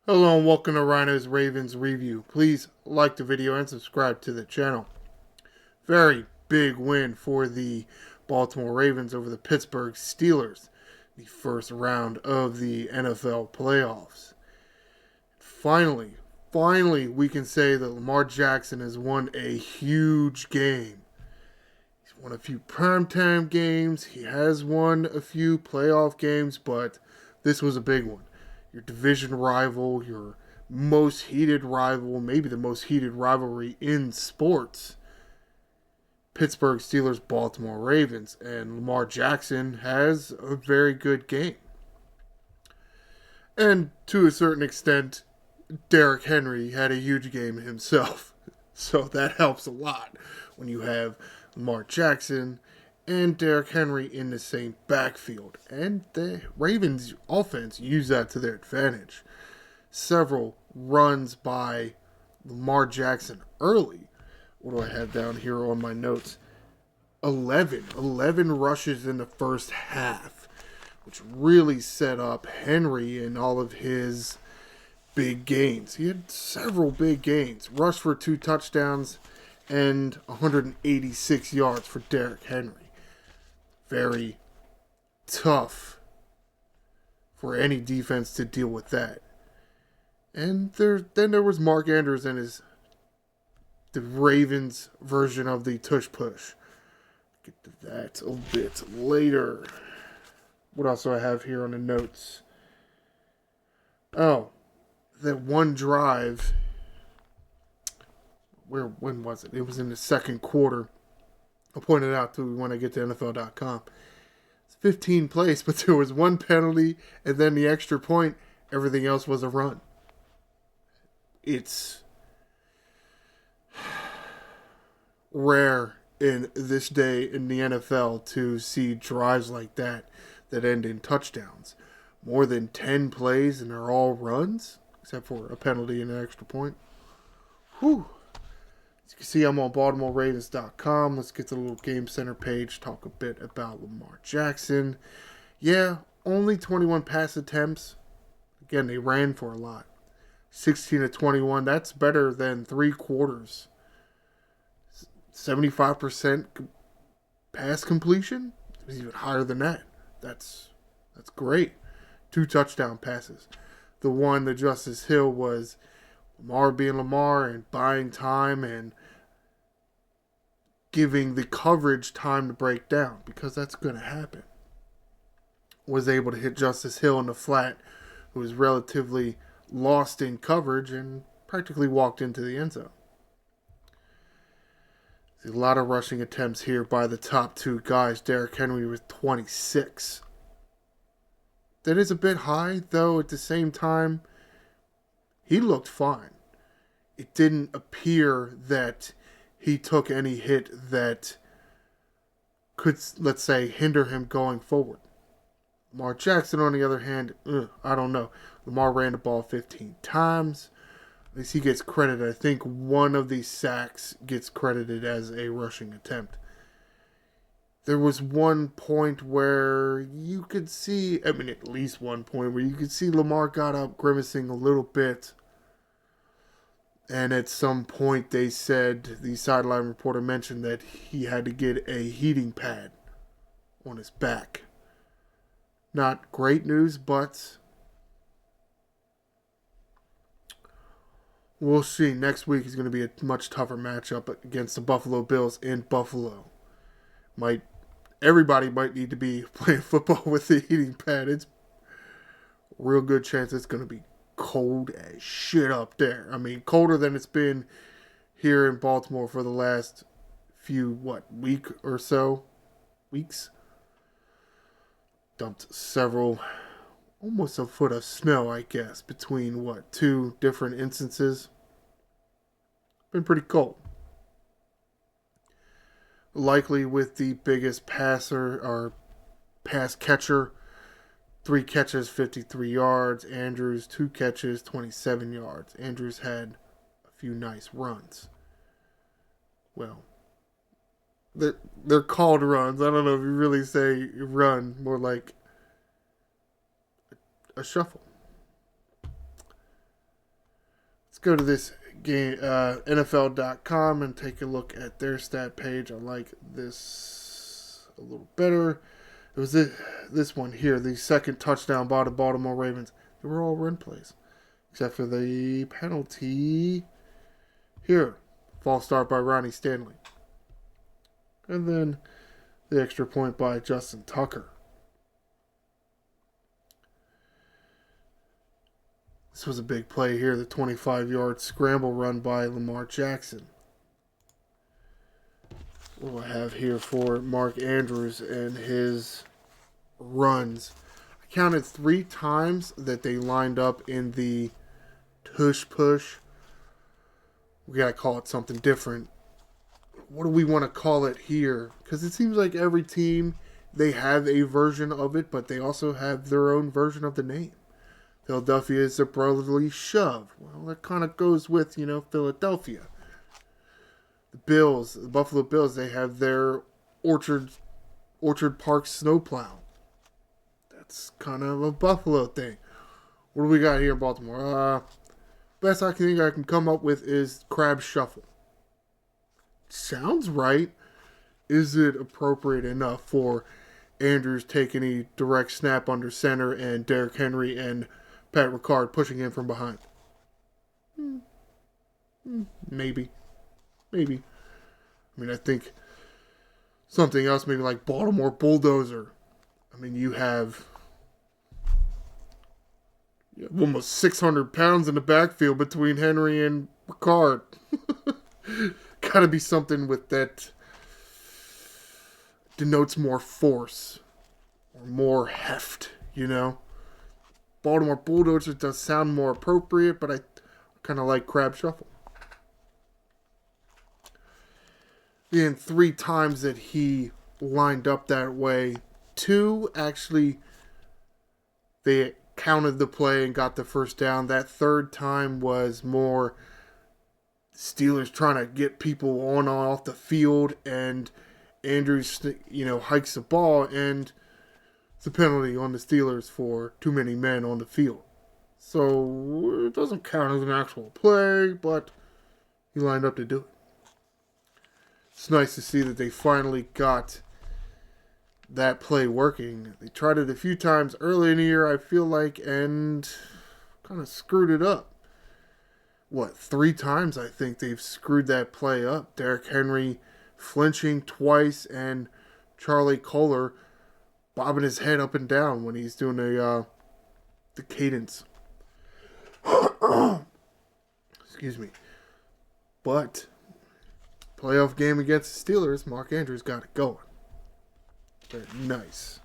Hello and welcome to Ryno's Ravens review. Please like the video and subscribe to the channel. Very big win for the Baltimore Ravens over the Pittsburgh Steelers. The first round of the NFL playoffs. Finally, we can say that Lamar Jackson has won a huge game. He's won a few primetime games. He has won a few playoff games, but this was a big one. Your division rival, your most heated rival, maybe the most heated rivalry in sports. Pittsburgh Steelers, Baltimore Ravens, and Lamar Jackson has a very good game. And to a certain extent, Derrick Henry had a huge game himself. So that helps a lot when you have Lamar Jackson and Derrick Henry in the same backfield. And the Ravens offense used that to their advantage. Several runs by Lamar Jackson early. What do I have down here on my notes? 11 rushes in the first half, which really set up Henry in all of his big gains. He had several big gains. Rushed for 2 touchdowns and 186 yards for Derrick Henry. Very tough for any defense to deal with that. And then there was Mark Andrews and the Ravens version of the tush push. Get to that a bit later. What else do I have here on the notes? Oh, that one drive. When was it? It was in the second quarter. I'll point it out to when I get to NFL.com. It's 15 plays, but there was one penalty and then the extra point. Everything else was a run. It's rare in this day in the NFL to see drives like that end in touchdowns. More than 10 plays and they're all runs, except for a penalty and an extra point. Whew. As you can see, I'm on BaltimoreRavens.com. Let's get to the little Game Center page, talk a bit about Lamar Jackson. Yeah, only 21 pass attempts. Again, they ran for a lot. 16 to 21, that's better than 3 quarters. 75% pass completion? It was even higher than that. That's great. 2 touchdown passes. The one to Justice Hill was Lamar being Lamar and buying time and giving the coverage time to break down, because that's going to happen. Was able to hit Justice Hill in the flat, who was relatively lost in coverage and practically walked into the end zone. There's a lot of rushing attempts here by the top 2 guys. Derrick Henry with 26. That is a bit high, though at the same time, he looked fine. It didn't appear that he took any hit that could, let's say, hinder him going forward. Lamar Jackson, on the other hand, I don't know. Lamar ran the ball 15 times. At least he gets credit. I think one of these sacks gets credited as a rushing attempt. There was one point where you could see, at least one point where you could see Lamar got up grimacing a little bit. And at some point they said, the sideline reporter mentioned that he had to get a heating pad on his back. Not great news, but we'll see. Next week is going to be a much tougher matchup against the Buffalo Bills in Buffalo. Everybody might need to be playing football with the heating pad. It's a real good chance it's going to be cold as shit up there. Colder than it's been here in Baltimore for the last week or so. Weeks. Dumped several, almost a foot of snow, I guess, between 2 different instances. Been pretty cold. Likely with the biggest passer or pass catcher, 3 catches, 53 yards. Andrews, 2 catches, 27 yards. Andrews had a few nice runs. Well, they're called runs. I don't know if you really say run, more like a shuffle. go to this game, NFL.com, and take a look at their stat page. I like this a little better. It was this one here, the second touchdown by the Baltimore Ravens. They were all run plays, except for the penalty here. False start by Ronnie Stanley. And then the extra point by Justin Tucker. This was a big play here, the 25-yard scramble run by Lamar Jackson. What do I have here for Mark Andrews and his runs? I counted 3 times that they lined up in the tush push. We got to call it something different. What do we want to call it here? Because it seems like every team, they have a version of it, but they also have their own version of the name. Philadelphia is a brotherly shove. Well, that kind of goes with, Philadelphia. The Bills, the Buffalo Bills, they have their Orchard Park snowplow. That's kind of a Buffalo thing. What do we got here in Baltimore? Best I can come up with is Crab Shuffle. Sounds right. Is it appropriate enough for Andrews taking a direct snap under center and Derrick Henry and Pat Ricard pushing in from behind? Maybe. I mean, I think something else, maybe like Baltimore Bulldozer. I mean, you have almost 600 pounds in the backfield between Henry and Ricard. Gotta be something with that denotes more force or more heft, Baltimore Bulldozer does sound more appropriate, but I kind of like Crab Shuffle. And 3 times that he lined up that way, 2 actually they counted the play and got the first down. That 3rd time was more Steelers trying to get people on and off the field, and Andrews, hikes the ball, and it's a penalty on the Steelers for too many men on the field. So it doesn't count as an actual play, but he lined up to do it. It's nice to see that they finally got that play working. They tried it a few times early in the year, I feel like, and kind of screwed it up. 3 times I think they've screwed that play up. Derrick Henry flinching twice, and Charlie Kohler bobbing his head up and down when he's doing the cadence. Excuse me. But playoff game against the Steelers, Mark Andrews got it going. Very nice.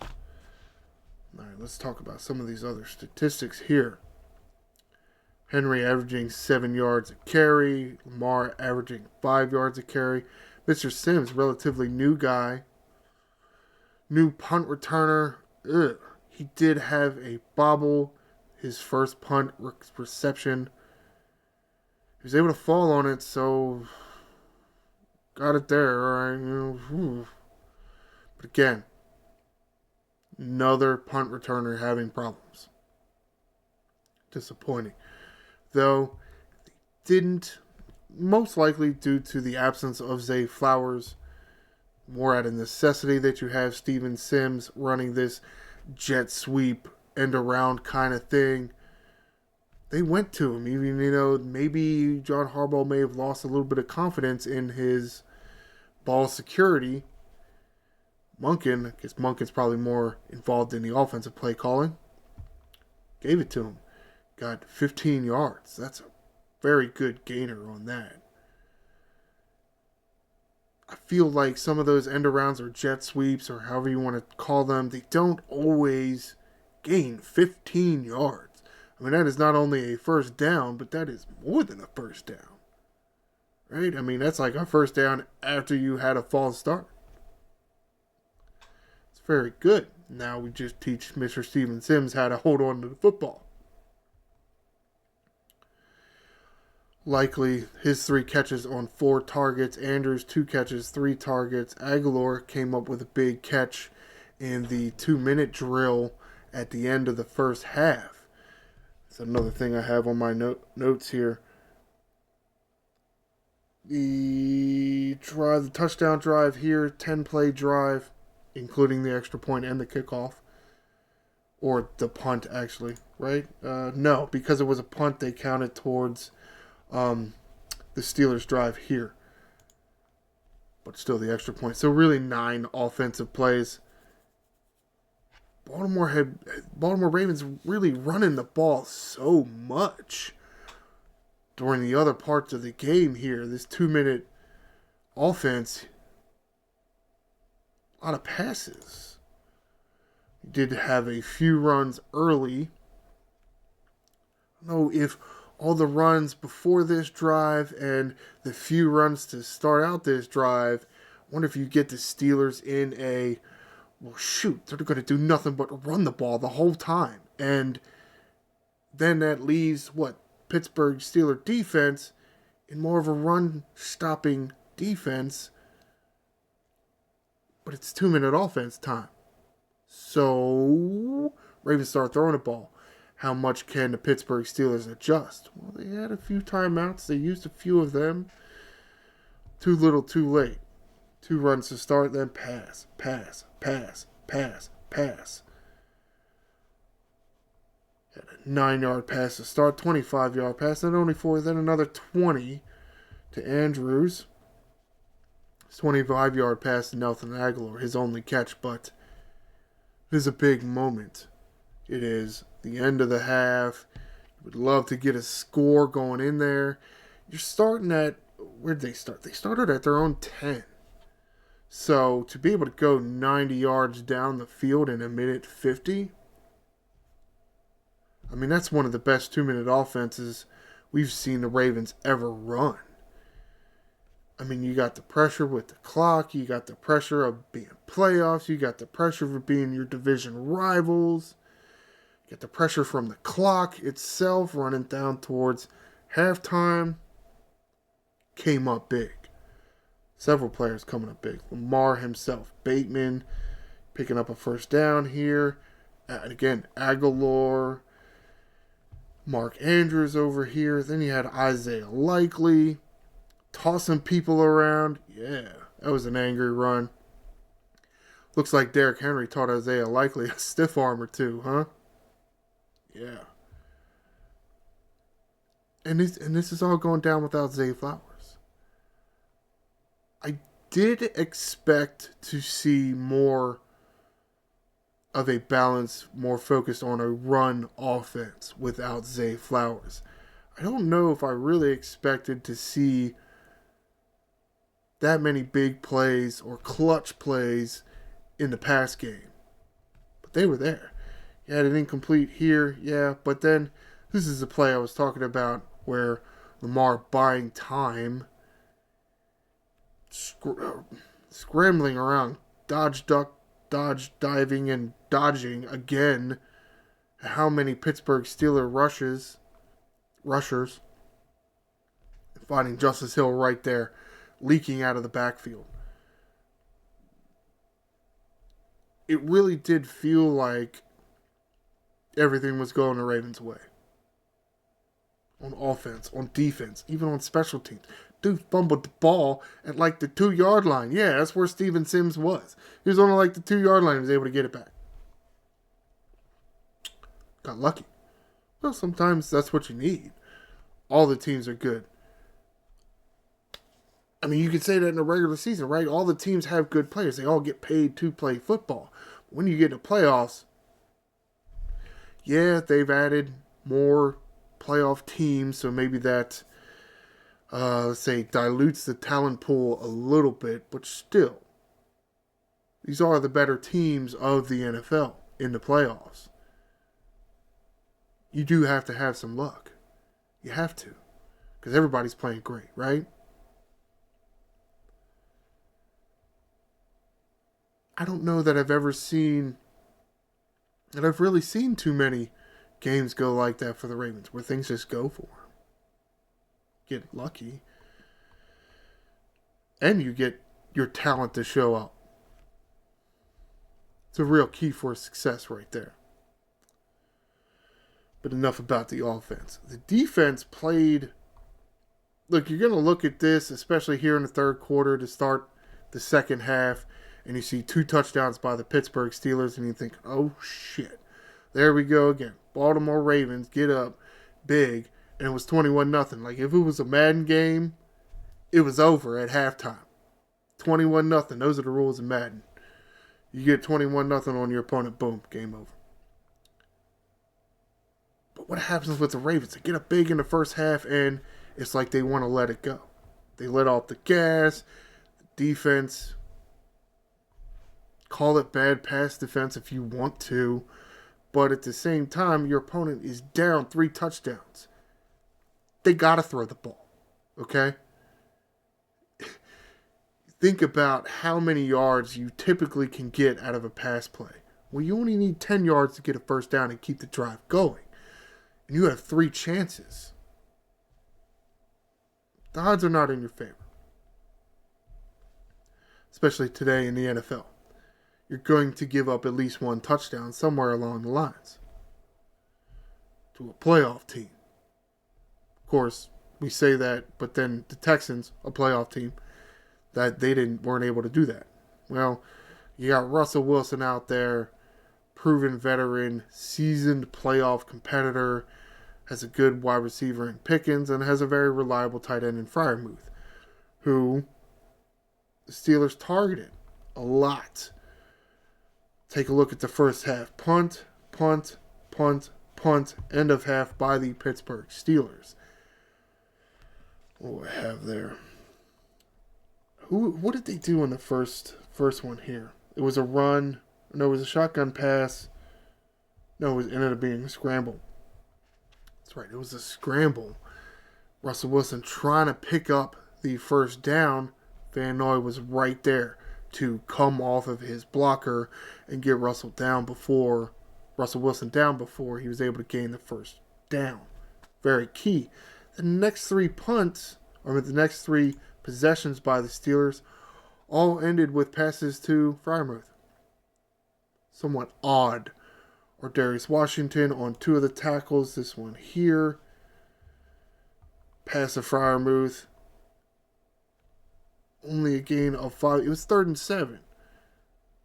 All right, let's talk about some of these other statistics here. Henry averaging 7 yards a carry. Lamar averaging 5 yards a carry. Mr. Sims, relatively new guy. New punt returner. He did have a bobble. His first punt reception. He was able to fall on it, so got it there. All right. But again, another punt returner having problems. Disappointing. Though, they didn't, most likely due to the absence of Zay Flowers, more out of necessity that you have Steven Sims running this jet sweep, end around kind of thing. They went to him. Even, maybe John Harbaugh may have lost a little bit of confidence in his ball security. I guess Monken's probably more involved in the offensive play calling. Gave it to him. Got 15 yards. That's a very good gainer on that. I feel like some of those end arounds or jet sweeps or however you want to call them, they don't always gain 15 yards. I mean, that is not only a first down, but that is more than a first down. Right? I mean, that's like a first down after you had a false start. It's very good. Now we just teach Mr. Steven Sims how to hold on to the football. Likely his 3 catches on 4 targets. Andrews 2 catches, 3 targets. Aguilar came up with a big catch in the 2-minute drill at the end of the first half. That's another thing I have on my notes here. The touchdown drive here, 10-play drive, including the extra point and the kickoff. Or the punt, actually, right? No, because it was a punt, they counted towards the Steelers' drive here. But still the extra point. So really 9 offensive plays. Baltimore Ravens really running the ball so much during the other parts of the game here. This 2-minute offense, a lot of passes. We did have a few runs early. I don't know if all the runs before this drive and the few runs to start out this drive, I wonder if you get the Steelers in a, well, shoot, they're going to do nothing but run the ball the whole time. And then that leaves, Pittsburgh Steelers defense in more of a run-stopping defense. But it's 2-minute offense time. So, Ravens start throwing the ball. How much can the Pittsburgh Steelers adjust? Well, they had a few timeouts. They used a few of them. Too little, too late. 2 runs to start, then pass. Had a 9-yard pass to start, 25-yard pass, then only 4, then another 20 to Andrews. His 25-yard pass to Nelson Aguilar, his only catch, but it is a big moment. It is the end of the half. You would love to get a score going in there. You're starting at, where did they start? They started at their own 10. So to be able to go 90 yards down the field in a minute 50, I mean, that's one of the best 2-minute offenses we've seen the Ravens ever run. I mean, you got the pressure with the clock. You got the pressure of being playoffs. You got the pressure of being your division rivals. You got the pressure from the clock itself running down towards halftime. Came up big. Several players coming up big. Lamar himself. Bateman picking up a first down here. And again, Aguilar. Mark Andrews over here. Then you had Isaiah Likely tossing people around. Yeah, that was an angry run. Looks like Derrick Henry taught Isaiah Likely a stiff arm or two, huh? Yeah. And this is all going down without Zay Flowers. I did expect to see more of a balance, more focused on a run offense without Zay Flowers. I don't know if I really expected to see that many big plays or clutch plays in the pass game. But they were there. You had an incomplete here, yeah, but then this is the play I was talking about where Lamar buying time, scrambling around, dodge, duck, dodge, diving, and dodging again. How many Pittsburgh Steelers rushers, finding Justice Hill right there, leaking out of the backfield. It really did feel like everything was going the Ravens' way. On offense, on defense, even on special teams. Dude fumbled the ball at like the 2-yard line. Yeah, that's where Steven Sims was. He was on like the 2-yard line and was able to get it back. Got lucky. Well, sometimes that's what you need. All the teams are good. I mean, you could say that in the regular season, right? All the teams have good players. They all get paid to play football. When you get to playoffs, yeah, they've added more playoff teams, so maybe that, let's say, dilutes the talent pool a little bit, but still, these are the better teams of the NFL in the playoffs. You do have to have some luck. You have to, because everybody's playing great, right? I don't know that I've really seen too many games go like that for the Ravens, where things just go for them. Get lucky. And you get your talent to show up. It's a real key for success right there. But enough about the offense. The defense played. Look, you're going to look at this, especially here in the third quarter to start the second half, and you see 2 touchdowns by the Pittsburgh Steelers, and you think, oh shit, there we go again. Baltimore Ravens get up big, and it was 21-0. Like, if it was a Madden game, it was over at halftime. 21-0. Those are the rules of Madden. You get 21-0 on your opponent, boom, game over. But what happens with the Ravens? They get up big in the first half, and it's like they want to let it go. They let off the gas. The defense, call it bad pass defense if you want to, but at the same time, your opponent is down 3 touchdowns. They got to throw the ball, okay? Think about how many yards you typically can get out of a pass play. Well, you only need 10 yards to get a first down and keep the drive going. And you have 3 chances. The odds are not in your favor. Especially today in the NFL. You're going to give up at least 1 touchdown somewhere along the lines to a playoff team. Of course, we say that, but then the Texans, a playoff team, that they weren't able to do that. Well, you got Russell Wilson out there, proven veteran, seasoned playoff competitor, has a good wide receiver in Pickens, and has a very reliable tight end in Freiermuth, who the Steelers targeted a lot. Take a look at the first half. Punt, punt, punt, punt, end of half by the Pittsburgh Steelers. What do I have there? What did they do in the first one here? It was a run. No, it was a shotgun pass. No, it ended up being a scramble. That's right, it was a scramble. Russell Wilson trying to pick up the first down. Van Noy was right there to come off of his blocker and get Russell Wilson down before he was able to gain the first down. Very key. The next 3 possessions by the Steelers all ended with passes to Freiermuth. Somewhat odd. Or Darius Washington on 2 of the tackles. This one here. Pass to Freiermuth. Only a gain of 5. It was 3rd and 7.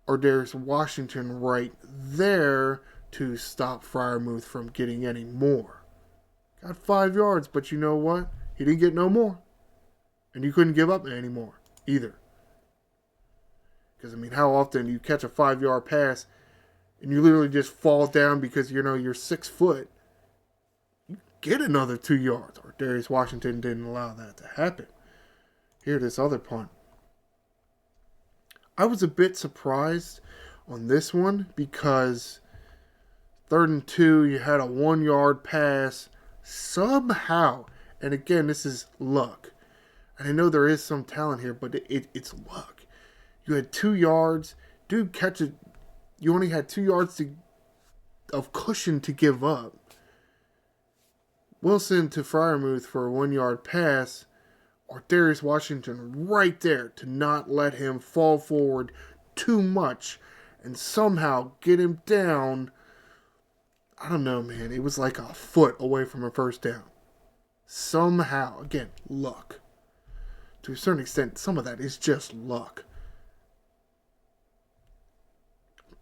Or Darius Washington right there to stop Freiermuth from getting any more. Got 5 yards, but you know what? He didn't get no more. And you couldn't give up any more either. Because, how often do you catch a 5-yard pass and you literally just fall down because, you're 6 foot? You get another 2 yards. Or Darius Washington didn't allow that to happen. Here, this other punt. I was a bit surprised on this one because 3rd and 2, you had a 1-yard pass somehow. And again, this is luck. And I know there is some talent here, but it's luck. You had 2 yards. Dude, catch it. You only had 2 yards of cushion to give up. Wilson to Freiermuth for a 1-yard pass. Or Darius Washington right there to not let him fall forward too much and somehow get him down. I don't know, man. It was like a foot away from a first down. Somehow. Again, luck. To a certain extent, some of that is just luck.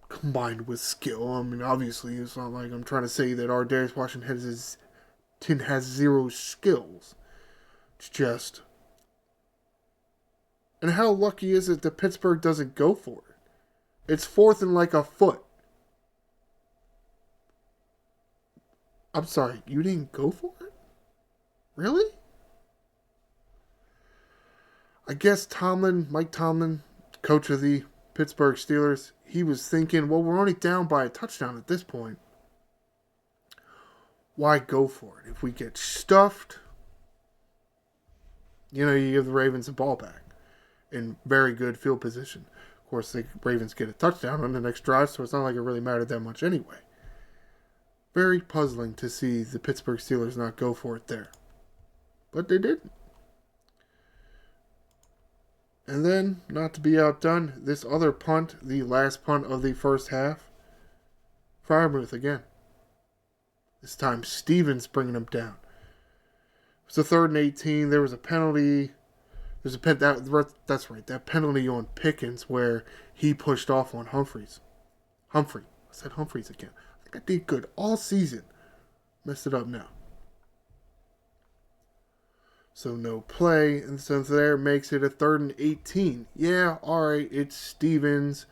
Combined with skill. Obviously, it's not like I'm trying to say that our Darius Washington has 0 skills. It's just... And how lucky is it that Pittsburgh doesn't go for it? It's 4th and like a foot. I'm sorry, you didn't go for it? Really? I guess Mike Tomlin, coach of the Pittsburgh Steelers, he was thinking, well, we're only down by a touchdown at this point. Why go for it? If we get stuffed, you give the Ravens the ball back in very good field position. Of course, the Ravens get a touchdown on the next drive, so it's not like it really mattered that much anyway. Very puzzling to see the Pittsburgh Steelers not go for it there. But they didn't. And then, not to be outdone, this other punt, the last punt of the first half, Freiermuth again. This time Stevens bringing him down. It's a 3rd and 18. There was a penalty. That's right. That penalty on Pickens where he pushed off on Humphries. I said Humphries again. I think I did good all season. Messed it up now. So no play, and so there makes it a 3rd and 18. Yeah, all right, it's Stevens,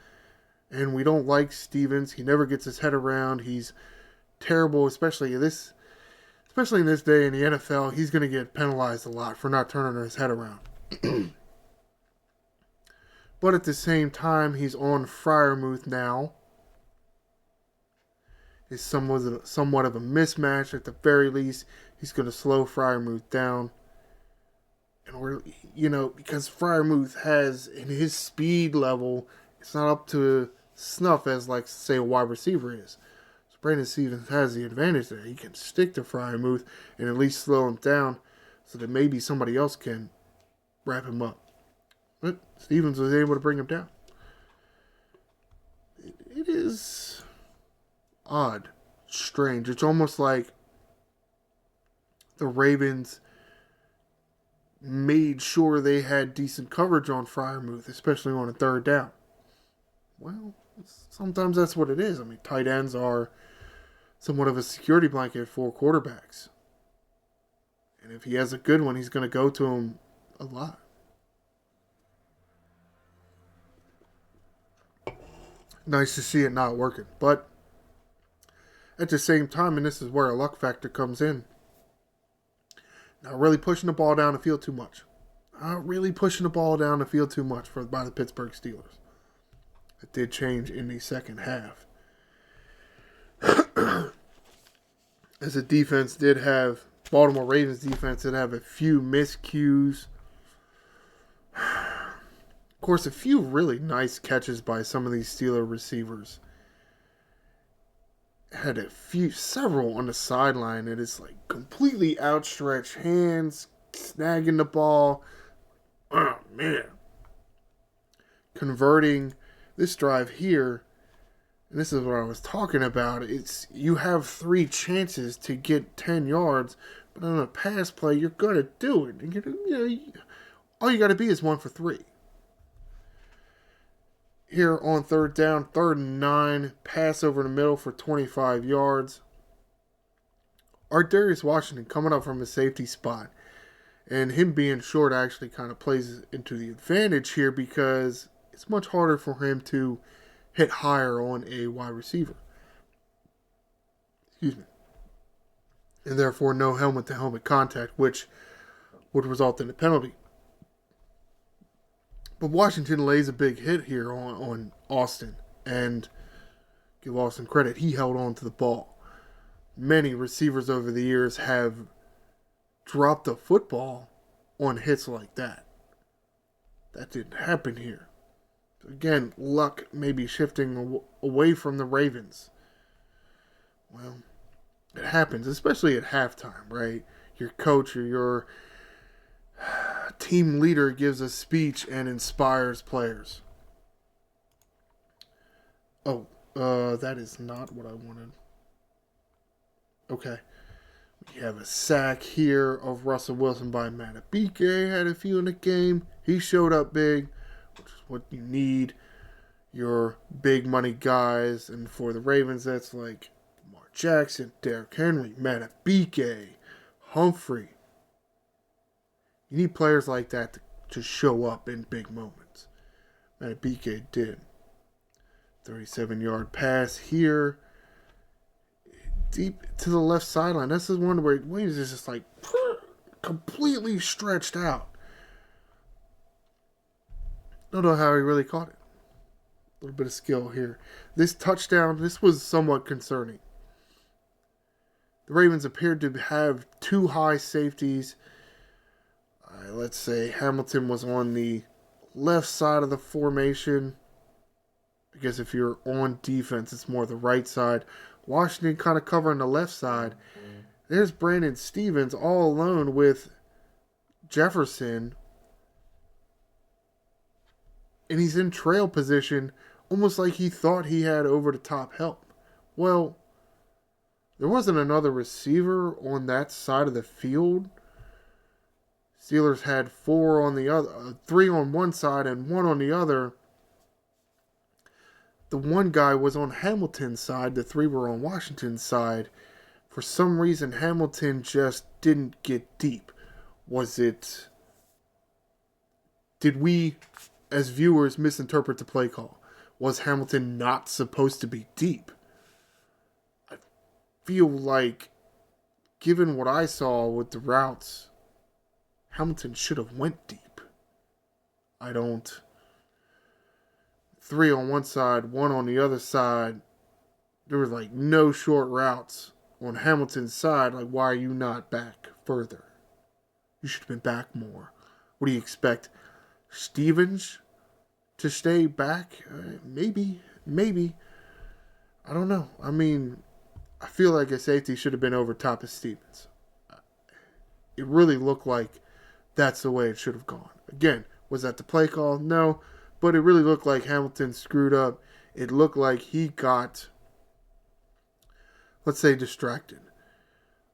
and we don't like Stevens. He never gets his head around. He's terrible, especially in this day in the NFL. He's going to get penalized a lot for not turning his head around. But at the same time, he's on Freiermuth now. It's somewhat of a mismatch. At the very least, he's going to slow Freiermuth down. And because Freiermuth has, in his speed level, it's not up to snuff as, like, say, a wide receiver is. So Brandon Stevens has the advantage there. He can stick to Freiermuth and at least slow him down so that maybe somebody else can wrap him up. But Stevens was able to bring him down. It is odd, strange. It's almost like the Ravens made sure they had decent coverage on Freiermuth, especially on a 3rd down. Well, sometimes that's what it is. I mean, tight ends are somewhat of a security blanket for quarterbacks. And if he has a good one, he's going to go to him a lot. Nice to see it not working. But at the same time, and this is where a luck factor comes in, not really pushing the ball down the field too much. By the Pittsburgh Steelers. It did change in the second half. As the defense did have, Baltimore Ravens defense did have a few miscues. Of course, a few really nice catches by some of these Steeler receivers. Had several on the sideline. It is like completely outstretched hands, snagging the ball. Oh, man. Converting this drive here, and this is what I was talking about. It's you have 3 chances to get 10 yards, but on a pass play, you're going to do it. And all you got to be is 1 for 3. Here on 3rd down, 3rd and 9, pass over the middle for 25 yards. Darius Washington coming up from a safety spot. And him being short actually kind of plays into the advantage here because it's much harder for him to hit higher on a wide receiver. Excuse me. And therefore no helmet-to-helmet contact, which would result in a penalty. But Washington lays a big hit here on Austin. And give Austin credit, he held on to the ball. Many receivers over the years have dropped the football on hits like that. That didn't happen here. Again, luck may be shifting away from the Ravens. Well, it happens, especially at halftime, right? Your coach or your team leader gives a speech and inspires players. Oh, that is not what I wanted. Okay. We have a sack here of Russell Wilson by Matabike. Had a few in the game. He showed up big, which is what you need. Your big money guys. And for the Ravens, that's like Lamar Jackson, Derrick Henry, Matabike, Humphrey. You need players like that to show up in big moments. Matabike did. 37-yard pass here. Deep to the left sideline. This is one where Williams is just like completely stretched out. Don't know how he really caught it. A little bit of skill here. This touchdown, this was somewhat concerning. The Ravens appeared to have 2 high safeties. Let's say Hamilton was on the left side of the formation. I guess if you're on defense, it's more the right side. Washington kind of covering the left side. There's Brandon Stevens all alone with Jefferson. And he's in trail position, almost like he thought he had over-the-top help. Well, there wasn't another receiver on that side of the field. Steelers had four on the other, three on one side and one on the other. The one guy was on Hamilton's side, the three were on Washington's side. For some reason, Hamilton just didn't get deep. Did we, as viewers, misinterpret the play call? Was Hamilton not supposed to be deep? I feel like, given what I saw with the routes, Hamilton should have went deep. I don't. Three on one side, one on the other side. There was like no short routes on Hamilton's side. Like, why are you not back further? You should have been back more. What do you expect? Stevens to stay back? Maybe. I don't know. I mean, I feel like a safety should have been over top of Stevens. It really looked like that's the way it should have gone. Again, was that the play call? No. But it really looked like Hamilton screwed up. It looked like he got, let's say, distracted.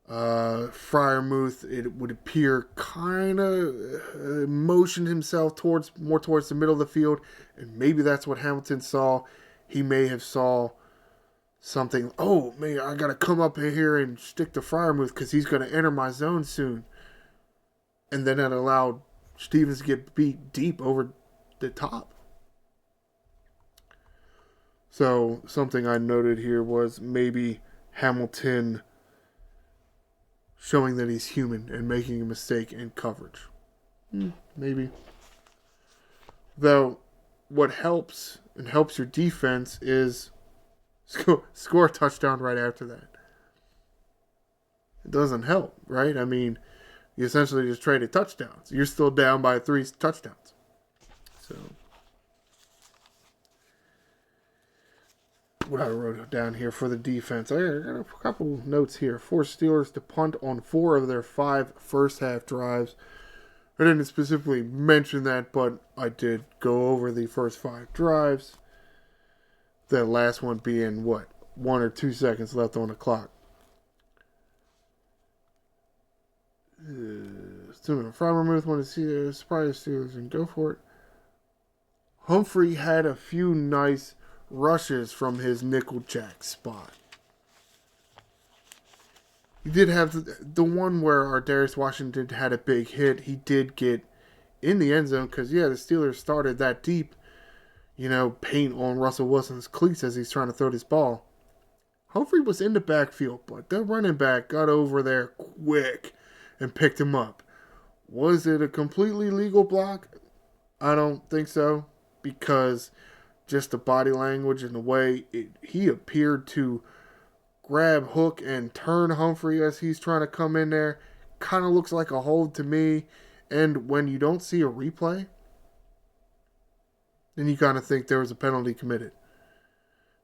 Freiermuth, it would appear, kind of motioned himself more towards the middle of the field. And maybe that's what Hamilton saw. He may have saw something. Oh, man, I got to come up in here and stick to Freiermuth because he's going to enter my zone soon. And then it allowed Stevens to get beat deep over the top. So something I noted here was maybe Hamilton showing that he's human and making a mistake in coverage. Maybe. Though, what helps your defense is score a touchdown right after that. It doesn't help, right? I mean, you essentially just traded touchdowns. You're still down by 3 touchdowns. So, what I wrote down here for the defense, I got a couple notes here. Forced Steelers to punt on 4 of their 5 first half drives. I didn't specifically mention that, but I did go over the first 5 drives. The last one being, 1 or 2 seconds left on the clock. Freiermuth wanted to see the surprise Steelers and go for it. Humphrey had a few nice rushes from his nickel jack spot. He did have the one where Darius Washington had a big hit. He did get in the end zone because, the Steelers started that deep, paint on Russell Wilson's cleats as he's trying to throw this ball. Humphrey was in the backfield, but the running back got over there quick and picked him up. Was it a completely legal block? I don't think so, because just the body language and the way he appeared to grab Hook and turn Humphrey as he's trying to come in there kind of looks like a hold to me. And when you don't see a replay, then you kind of think there was a penalty committed.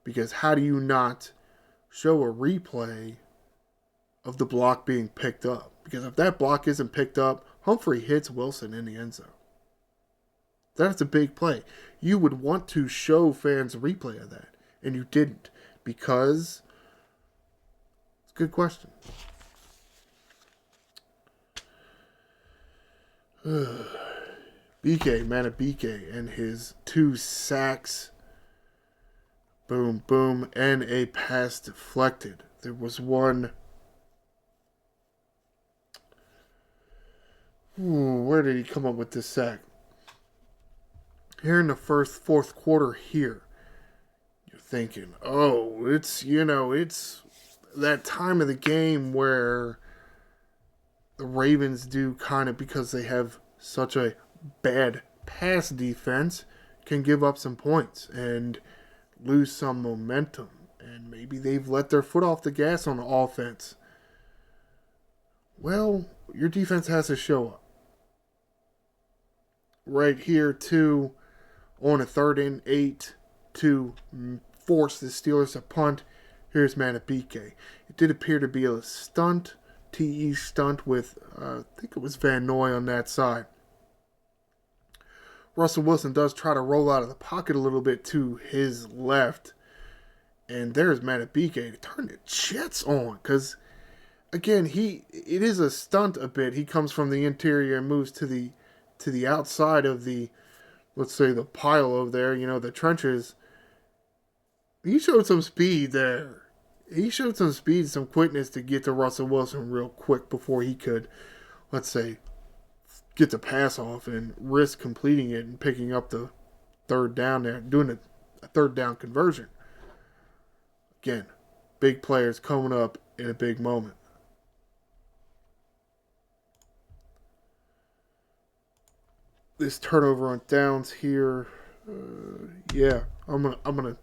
Because how do you not show a replay of the block being picked up? Because if that block isn't picked up, Humphrey hits Wilson in the end zone. That's a big play. You would want to show fans a replay of that. And you didn't. Because it's a good question. BK and his 2 sacks. Boom, boom. And a pass deflected. There was one. Where did he come up with this sack? Here in the fourth quarter here. You're thinking, it's that time of the game where the Ravens do kind of, because they have such a bad pass defense, can give up some points and lose some momentum. And maybe they've let their foot off the gas on the offense. Well, your defense has to show up. Right here, too, on a 3rd and 8 to force the Steelers to punt. Here's Manabike. It did appear to be a stunt, TE stunt with, I think it was Van Noy on that side. Russell Wilson does try to roll out of the pocket a little bit to his left. And there's Matabike to turn the Jets on. Because, again, it is a stunt a bit. He comes from the interior and moves to the outside of the, let's say, the pile over there, the trenches. He showed some speed there. He showed some speed, some quickness to get to Russell Wilson real quick before he could, let's say, get the pass off and risk completing it and picking up the third down there, doing a third down conversion. Again, big players coming up in a big moment. This turnover on downs here, I'm gonna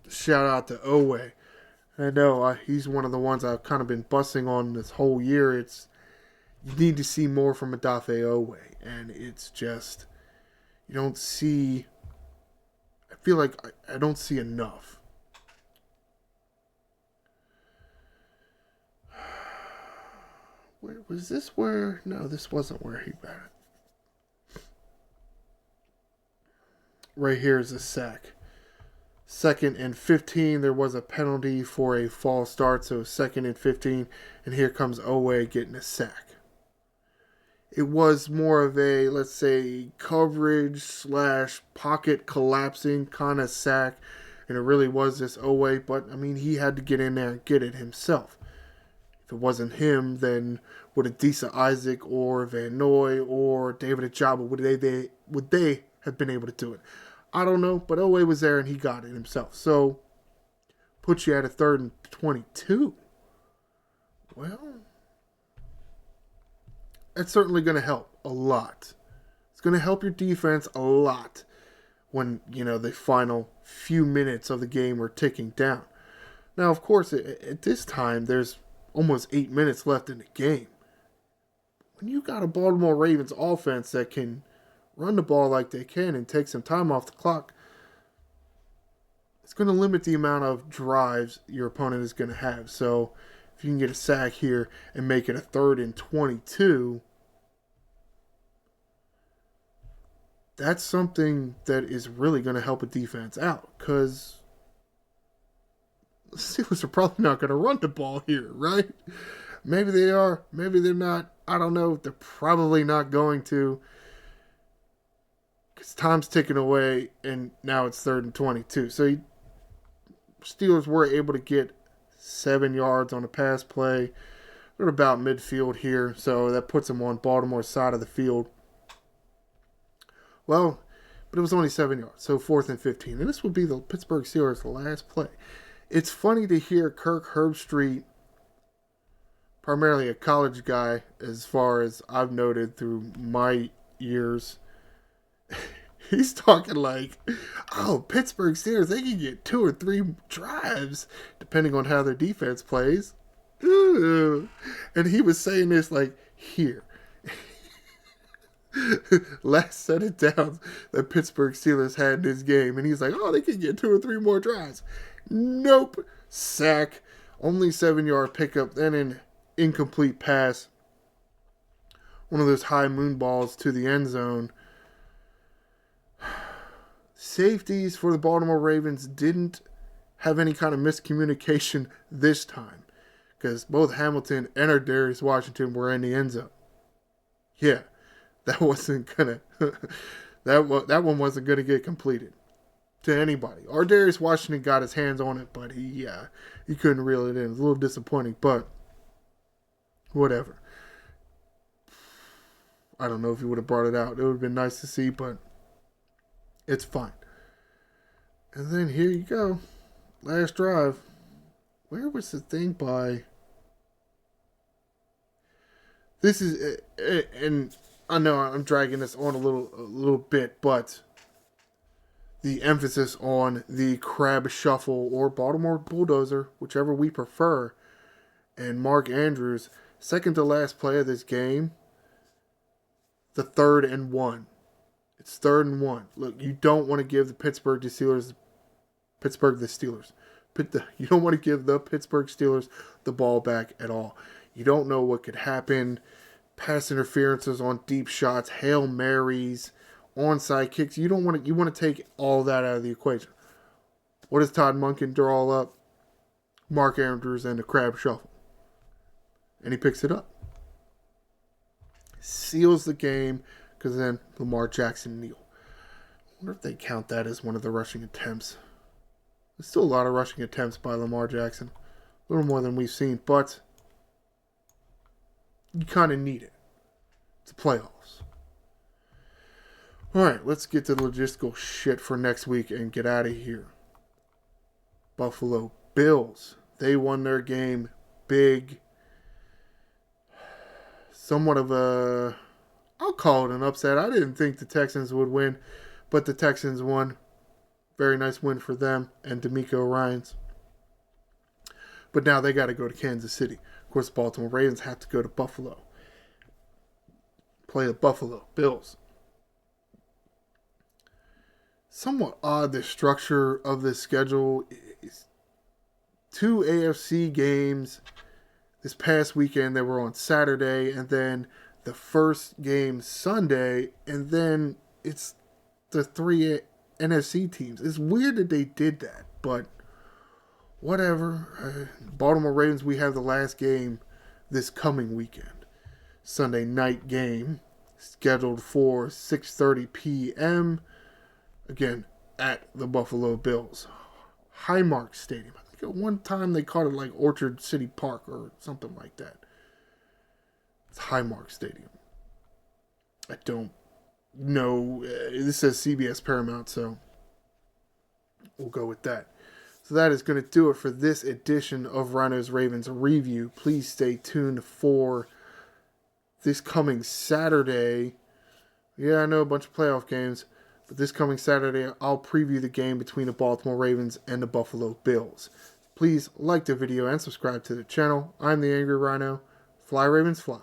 shout out to Owe. I know he's one of the ones I've kind of been busting on this whole year. You need to see more from Odafe Owe, and it's just you don't see. I feel like I don't see enough. Where was this? Where? No, this wasn't where he batted. Right here is a sack. 2nd and 15, there was a penalty for a false start, so 2nd and 15, and here comes Owe getting a sack. It was more of a, let's say, coverage / pocket collapsing kind of sack, and it really was this Owe, but, I mean, he had to get in there and get it himself. If it wasn't him, then would Adisa Isaac or Van Noy or David Ajabo, would they have been able to do it? I don't know, but Owe was there and he got it himself. So, puts you at a 3rd and 22. Well, that's certainly going to help a lot. It's going to help your defense a lot when, the final few minutes of the game are ticking down. Now, of course, at this time, there's almost 8 minutes left in the game. When you got a Baltimore Ravens offense that can run the ball like they can and take some time off the clock, it's going to limit the amount of drives your opponent is going to have. So if you can get a sack here and make it a 3rd and 22, that's something that is really going to help a defense out, because the Steelers are probably not going to run the ball here, right? Maybe they are, maybe they're not. I don't know. They're probably not going to, because time's ticking away, and now it's 3rd and 22. So Steelers were able to get 7 yards on a pass play. They're about midfield here, so that puts them on Baltimore's side of the field. Well, but it was only 7 yards, so 4th and 15. And this will be the Pittsburgh Steelers' last play. It's funny to hear Kirk Herbstreit, primarily a college guy, as far as I've noted through my years, he's talking like, oh, Pittsburgh Steelers, they can get 2 or 3 drives, depending on how their defense plays. Ooh. And he was saying this like, here. Last set of downs that Pittsburgh Steelers had in this game. And he's like, oh, they can get 2 or 3 more drives. Nope. Sack. Only 7-yard pickup. Then an incomplete pass. One of those high moon balls to the end zone. Safeties for the Baltimore Ravens didn't have any kind of miscommunication this time, because both Hamilton and Darius Washington were in the end zone. Yeah, that wasn't gonna that one wasn't gonna get completed to anybody. Darius Washington got his hands on it, but he couldn't reel it in. It was a little disappointing, but whatever. I don't know if he would have brought it out. It would have been nice to see, but it's fine. And then here you go. Last drive. Where was the thing by? This is, and I know I'm dragging this on a little bit, but the emphasis on the crab shuffle or Baltimore bulldozer, whichever we prefer, and Mark Andrews, second to last play of this game, the 3rd and 1. It's 3rd and 1. Look, you don't want to give the Pittsburgh Steelers. You don't want to give the Pittsburgh Steelers the ball back at all. You don't know what could happen. Pass interferences on deep shots, Hail Marys, onside kicks. You want to take all that out of the equation. What does Todd Monken draw up? Mark Andrews and the crab shuffle. And he picks it up. Seals the game because then Lamar Jackson kneel. I wonder if they count that as one of the rushing attempts. There's still a lot of rushing attempts by Lamar Jackson. A little more than we've seen, but you kind of need it. It's the playoffs. Alright, let's get to the logistical shit for next week and get out of here. Buffalo Bills. They won their game big. Somewhat of a... I'll call it an upset. I didn't think the Texans would win, but the Texans won. Very nice win for them and D'Amico Ryans. But now they got to go to Kansas City. Of course, the Baltimore Ravens have to go to Buffalo. Play the Buffalo Bills. Somewhat odd, the structure of this schedule is 2 AFC games this past weekend. They were on Saturday, and then the first game Sunday, and then it's the 3 NFC teams. It's weird that they did that, but whatever. Baltimore Ravens, we have the last game this coming weekend. Sunday night game scheduled for 6:30 p.m. Again, at the Buffalo Bills. Highmark Stadium. I think at one time they called it like Orchard City Park or something like that. It's Highmark Stadium. I don't know. This says CBS Paramount, so we'll go with that. So that is going to do it for this edition of Ryno's Ravens Review. Please stay tuned for this coming Saturday. Yeah, I know, a bunch of playoff games. But this coming Saturday, I'll preview the game between the Baltimore Ravens and the Buffalo Bills. Please like the video and subscribe to the channel. I'm the Angry Ryno. Fly Ravens, fly.